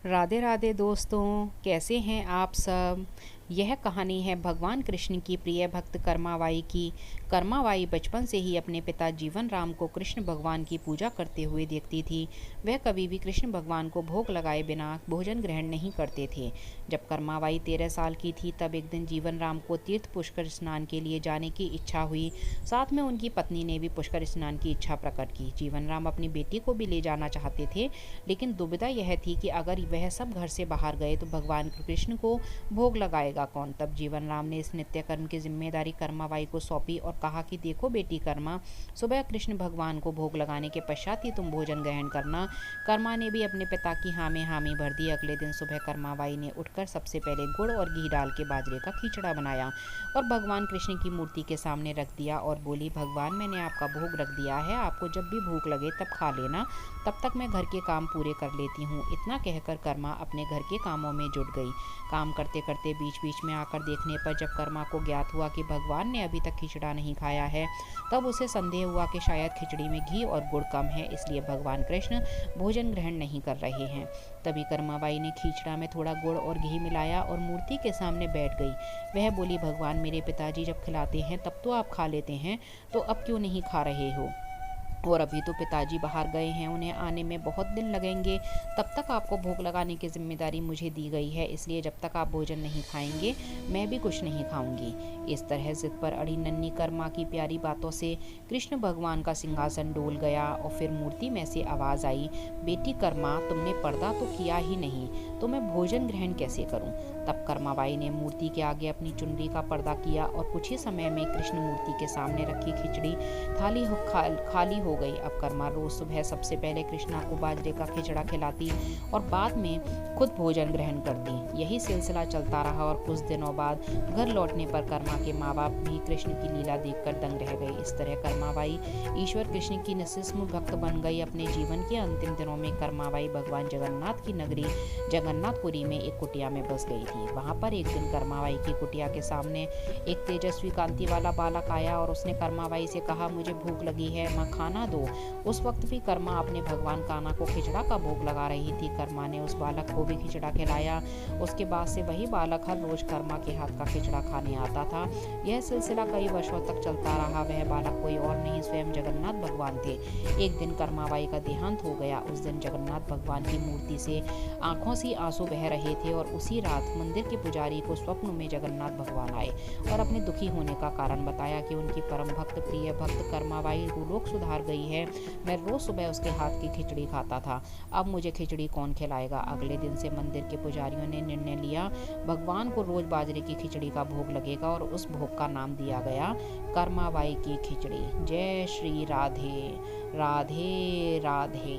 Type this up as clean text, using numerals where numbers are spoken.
राधे राधे दोस्तों, कैसे हैं आप सब। यह कहानी है भगवान कृष्ण की प्रिय भक्त कर्माबाई की। कर्माबाई बचपन से ही अपने पिता जीवन राम को कृष्ण भगवान की पूजा करते हुए देखती थी। वह कभी भी कृष्ण भगवान को भोग लगाए बिना भोजन ग्रहण नहीं करते थे। जब कर्माबाई 13 साल की थी तब एक दिन जीवन राम को तीर्थ पुष्कर स्नान के लिए जाने की इच्छा हुई। साथ में उनकी पत्नी ने भी पुष्कर स्नान की इच्छा प्रकट की। जीवन राम अपनी बेटी को भी ले जाना चाहते थे, लेकिन दुविधा यह थी कि अगर वह सब घर से बाहर गए तो भगवान कृष्ण को भोग लगाएगा कौन। तब जीवन राम ने इस नित्य कर्म की जिम्मेदारी कर्माबाई को सौंपी और कहा कि देखो बेटी कर्मा, सुबह कृष्ण भगवान को भोग लगाने के पश्चात ही तुम भोजन ग्रहण करना। कर्मा ने भी अपने पिता की हाँ में हामी भर दी। अगले दिन सुबह कर्माबाई ने उठकर सबसे पहले गुड़ और घी डाल के बाजरे का खिचड़ा बनाया और भगवान कृष्ण की मूर्ति के सामने रख दिया और बोली, भगवान मैंने आपका भोग रख दिया है, आपको जब भी भूख लगे तब खा लेना, तब तक मैं घर के काम पूरे कर लेती हूँ। इतना कहकर कर्मा अपने घर के कामों में जुट गई। काम करते करते बीच बीच में आकर देखने पर जब कर्मा को ज्ञात हुआ कि भगवान ने अभी तक खिचड़ा नहीं खाया है, तब उसे संदेह हुआ कि शायद खिचड़ी में घी और गुड़ कम है, इसलिए भगवान कृष्ण भोजन ग्रहण नहीं कर रहे हैं। तभी कर्माबाई ने खिचड़ा में थोड़ा गुड़ और घी मिलाया और मूर्ति के सामने बैठ गई। वह बोली, भगवान मेरे पिताजी जब खिलाते हैं तब तो आप खा लेते हैं, तो अब क्यों नहीं खा रहे हो? और अभी तो पिताजी बाहर गए हैं, उन्हें आने में बहुत दिन लगेंगे। तब तक आपको भोग लगाने की जिम्मेदारी मुझे दी गई है, इसलिए जब तक आप भोजन नहीं खाएंगे मैं भी कुछ नहीं खाऊंगी। इस तरह जिद पर अड़ी नन्ही कर्मा की प्यारी बातों से कृष्ण भगवान का सिंहासन डोल गया और फिर मूर्ति में से आवाज आई, बेटी कर्मा, तुमने पर्दा तो किया ही नहीं, तो मैं भोजन ग्रहण कैसे करूं? तब कर्माबाई ने मूर्ति के आगे अपनी चुनरी का पर्दा किया और कुछ ही समय में कृष्ण मूर्ति के सामने रखी खिचड़ी खाली हो गई। अब कर्मा रोज सुबह सबसे पहले कृष्णा को बाजरे का खिचड़ा खिलाती और बाद में खुद भोजन ग्रहण करती। यही सिलसिला चलता रहा और कुछ दिनों बाद घर लौटने पर कर्मा के माँ बाप भी कृष्ण की लीला देखकर दंग रह गए। इस तरह कर्माबाई ईश्वर कृष्ण की निस्सिम भक्त बन गई। अपने जीवन के अंतिम दिनों में कर्माबाई भगवान जगन्नाथ की नगरी जगन्नाथपुरी में एक कुटिया में बस गई थी। वहां पर एक दिन कर्माबाई की कुटिया के सामने एक तेजस्वी कांति वाला बालक आया और उसने कर्माबाई से कहा, मुझे भूख लगी है, माँ खाना दो। उस वक्त भी कर्मा अपने भगवान कान्हा को खिचड़ा का भोग लगा रही थी। कर्मा ने उस बालक को भी खिचड़ा खिलाया। उसके बाद से वही बालक हर रोज कर्मा के हाथ का खिचड़ा खाने आता था। यह सिलसिला कई वर्षों तक चलता रहा। वह बालक कोई और नहीं, स्वयं जगन्नाथ भगवान थे। एक दिन कर्माबाई का देहांत हो गया। उस दिन जगन्नाथ भगवान की मूर्ति से आंखों से आंसू बह रहे थे और उसी रात मंदिर के पुजारी को स्वप्न में जगन्नाथ भगवान आए और अपने दुखी होने का कारण बताया कि उनकी परम भक्त प्रिय भक्त कर्माबाई लोक सुधार गई है। मैं रोज सुबह उसके हाथ की खिचड़ी खाता था, अब मुझे खिचड़ी कौन खिलाएगा? अगले दिन से मंदिर के पुजारियों ने निर्णय लिया, भगवान को रोज बाजरे की खिचड़ी का भोग लगेगा और उस भोग का नाम दिया गया कर्माबाई की खिचड़ी। जय श्री राधे राधे राधे।